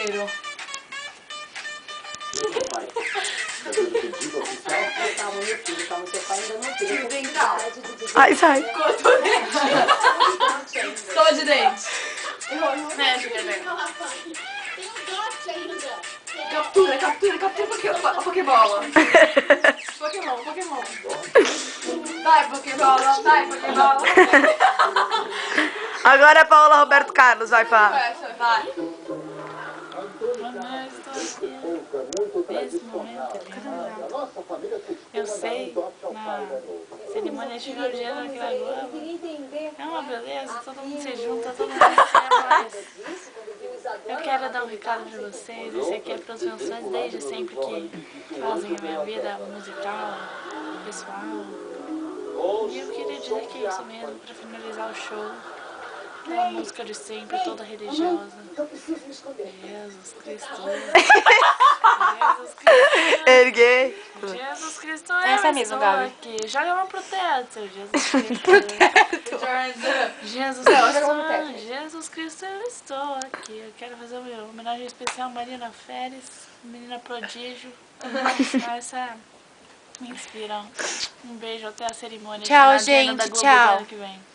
primeiro. Calma, meu filho, calma, seu pai ainda não tem. Ai, sai. Cortou o dente. Escova de dente. Mexe, bebê. Captura, captura, captura a Pokébola. Pokémon. Vai, Pokébola, vai, Pokébola. Agora é Paola Roberto Carlos, vai, Pá. Vai. Mamãe, eu estou aqui nesse momento lindo. Eu sei, na cerimônia de final de ano aqui na Globo, é uma beleza, todo mundo se junta, todo mundo se ama, mas eu quero dar um recado para vocês, esse aqui é para os meus fãs desde sempre que fazem a minha vida musical, pessoal. E eu queria dizer que é isso mesmo, para finalizar o show. Uma música de sempre, toda religiosa. Jesus Cristo. Jesus Cristo. Erguei. Jesus Cristo, Essa eu mesmo, estou Gabi. aqui. Joga uma pro teto, Jesus Cristo. Jesus joga Cristo, pro teto. Jesus Cristo, eu estou aqui. Eu quero fazer uma homenagem especial a Marina Férez, menina prodígio. Essa me inspira. Um beijo até a cerimônia. Tchau, de final de ano da gente, Globo tchau. do ano que vem.